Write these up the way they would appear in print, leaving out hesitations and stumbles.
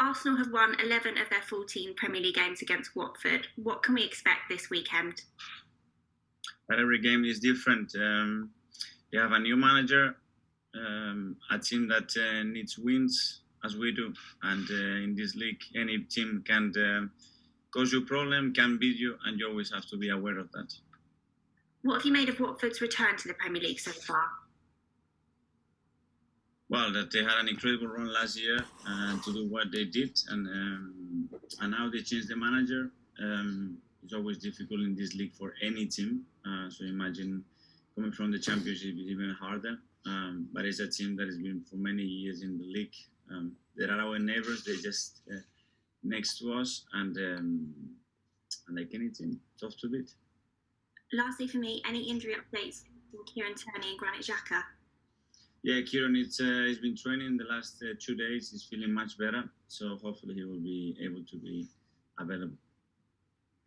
Arsenal have won 11 of their 14 Premier League games against Watford. What can we expect this weekend? But every game is different. You have a new manager, a team that needs wins, as we do. And in this league, any team can cause you a problem, can beat you, and you always have to be aware of that. What have you made of Watford's return to the Premier League so far? Well, that they had an incredible run last year to do what they did, and now they changed the manager. It's always difficult in this league for any team. So imagine coming from the Championship is even harder. But it's a team that has been for many years in the league. They are our neighbors. They're just next to us, and like any team, tough to beat. Lastly, for me, any injury updates from Kieran Tierney and Granit Xhaka? Yeah, Kieran, he's been training the last 2 days. He's feeling much better. So hopefully he will be able to be available.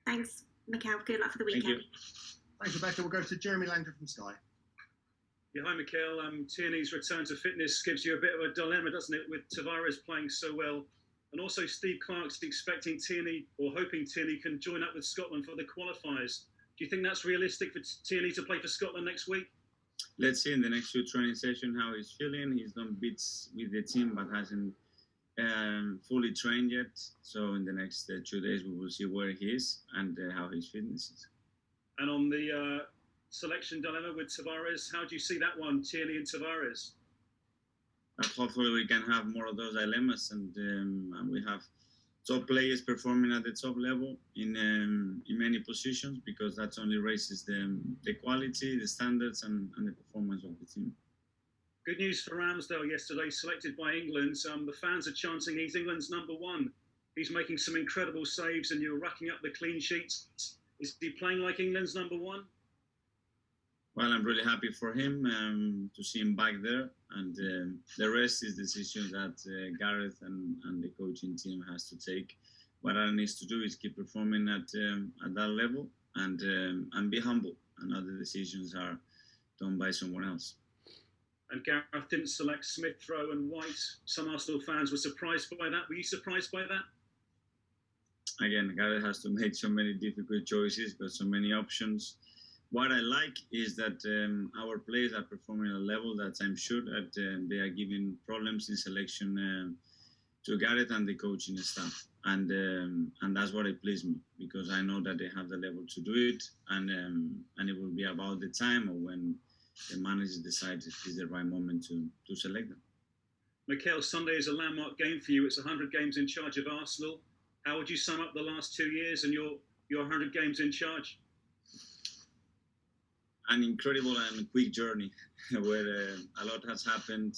Thanks, Mikel. Good luck for the weekend. Thank you. Thanks, Rebecca. We'll go to Jeremy Langdon from Sky. Yeah, hi, Mikel. Tierney's return to fitness gives you a bit of a dilemma, doesn't it, with Tavares playing so well. And also Steve Clarke's expecting Tierney, or hoping Tierney can join up with Scotland for the qualifiers. Do you think that's realistic for Tierney to play for Scotland next week? Let's see in the next 2 training sessions how he's feeling. He's done bits with the team, but hasn't fully trained yet. So in the next 2 days, we will see where he is and how his fitness is. And on the selection dilemma with Tavares, how do you see that one, Tierney and Tavares? Hopefully we can have more of those dilemmas, and we have top players performing at the top level in many positions, because that only raises the quality, the standards, and the performance of the team. Good news for Ramsdale yesterday, selected by England. The fans are chanting he's England's #1. He's making some incredible saves, and you're racking up the clean sheets. Is he playing like England's #1? Well, I'm really happy for him to see him back there, and the rest is decisions that Gareth and the coaching team has to take. What Aaron needs to do is keep performing at that level and be humble, and other decisions are done by someone else. And Gareth didn't select Smith-Rowe and White. Some Arsenal fans were surprised by that. Were you surprised by that? Again, Gareth has to make so many difficult choices, got so many options. What I like is that our players are performing at a level that I'm sure that they are giving problems in selection to Gareth and the coaching staff, and that's what it pleases me, because I know that they have the level to do it, and it will be about the time or when the manager decides it is the right moment to select them. Mikel, Sunday is a landmark game for you. It's 100 games in charge of Arsenal. How would you sum up the last 2 years and your 100 games in charge? An incredible and quick journey where a lot has happened,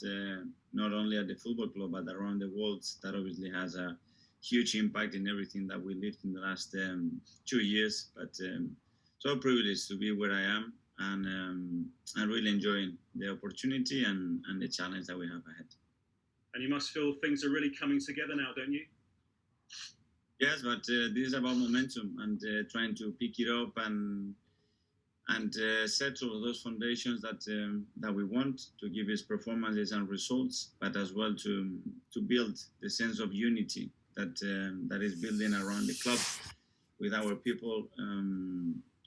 not only at the football club, but around the world. That obviously has a huge impact in everything that we lived in the last 2 years. But so privileged to be where I am, and I'm really enjoying the opportunity and the challenge that we have ahead. And you must feel things are really coming together now, don't you? Yes, but this is about momentum and trying to pick it up and settle those foundations that we want to give us performances and results, but as well to build the sense of unity that is building around the club, with our people,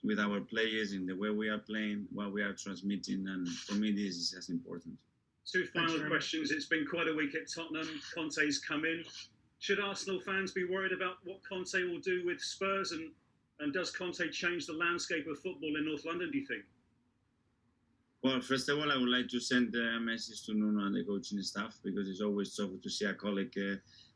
with our players, in the way we are playing, what we are transmitting, and for me this is as important. 2 final questions. It's been quite a week at Tottenham. Conte's come in. Should Arsenal fans be worried about what Conte will do with Spurs, and does Conte change the landscape of football in North London, do you think? Well, first of all, I would like to send a message to Nouman and the coaching staff, because it's always tough to see a colleague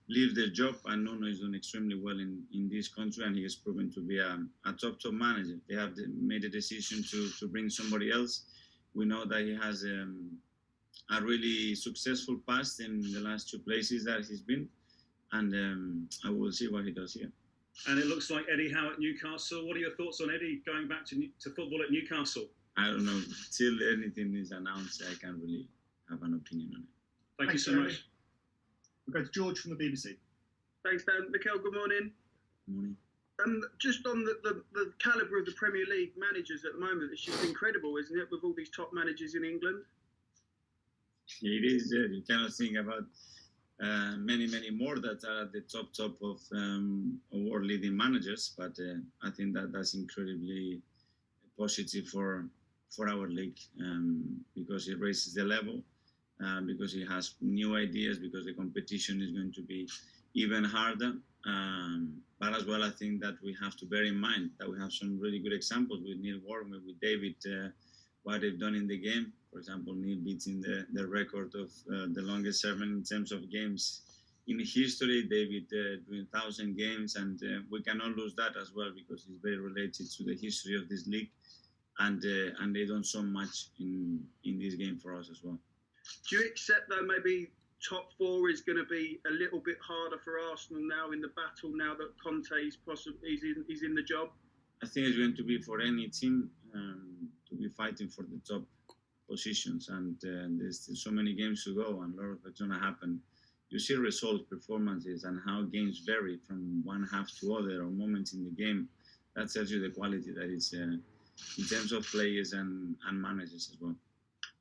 leave their job, and Nouman is doing extremely well in this country, and he has proven to be a top manager. They have made a decision to bring somebody else. We know that he has a really successful past in the last 2 places that he's been, and I will see what he does here. And it looks like Eddie Howe at Newcastle. What are your thoughts on Eddie going back to football at Newcastle? I don't know. Till anything is announced, I can't really have an opinion on it. Thank you so much. We'll go to George from the BBC. Thanks, Ben. Mikel, good morning. Good morning. Just on the calibre of the Premier League managers at the moment, it's just incredible, isn't it, with all these top managers in England? It is. You cannot think about many more that are at the top of world leading managers. But I think that's incredibly positive for our league, because it raises the level, because it has new ideas, because the competition is going to be even harder. But as well, I think that we have to bear in mind that we have some really good examples with Neil Warren, with David, what they've done in the game. For example, Neil beating the record of the longest serving in terms of games in history. David doing 1,000 games, and we cannot lose that as well, because it's very related to the history of this league, and they done so much in this game for us as well. Do you accept that maybe top four is going to be a little bit harder for Arsenal now in the battle, now that Conte is he's in the job? I think it's going to be for any team to be fighting for the top positions, and there's still so many games to go, and a lot of it's going to happen. You see results, performances, and how games vary from one half to other, or moments in the game. That tells you the quality that is in terms of players and managers as well.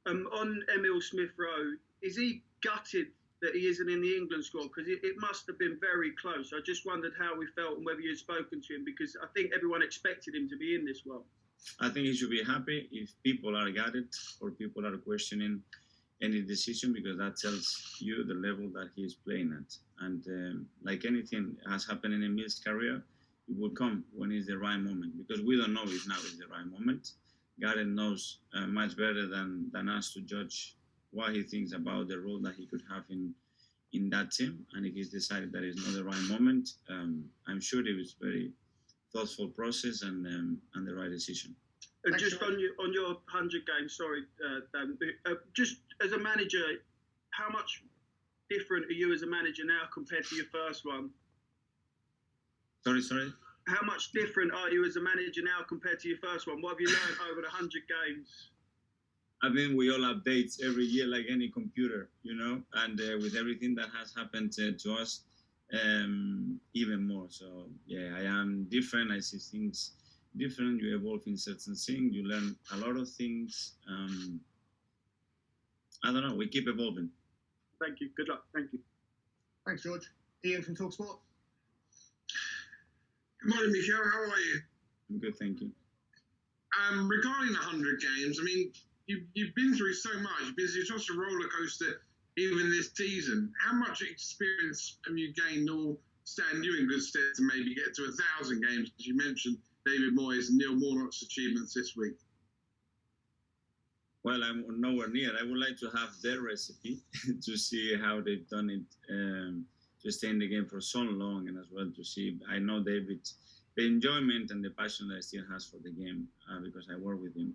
On Emil Smith-Rowe, is he gutted that he isn't in the England squad? Because it must have been very close. I just wondered how he felt and whether you had spoken to him, because I think everyone expected him to be in this one. I think he should be happy if people are gutted or people are questioning any decision, because that tells you the level that he is playing at. And like anything has happened in Emil's career, it will come when it's the right moment, because we don't know if now is the right moment. Gareth knows much better than us to judge what he thinks about the role that he could have in that team. And if he's decided that it's not the right moment, I'm sure it was very thoughtful process and the right decision. Just on your 100 games, sorry, Dan, just as a manager, how much different are you as a manager now compared to your first one? Sorry? How much different are you as a manager now compared to your first one? What have you learned over the 100 games? I mean, we all update every year like any computer, and with everything that has happened to us, even more. So, yeah, I am different. I see things different. You evolve in certain things. You learn a lot of things. I don't know. We keep evolving. Thank you. Good luck. Thank you. Thanks, George. Ian from TalkSport. Good morning, Michel. How are you? I'm good, thank you. Regarding the 100 games, I mean, you've been through so much. You've been through such a roller coaster even this season. How much experience have you gained or stand you in good stead to maybe get to 1,000 games? As you mentioned, David Moyes and Neil Warnock's achievements this week. Well, I'm nowhere near. I would like to have their recipe to see how they've done it, to stay in the game for so long, and as well to see. I know David, the enjoyment and the passion that he still has for the game, because I work with him.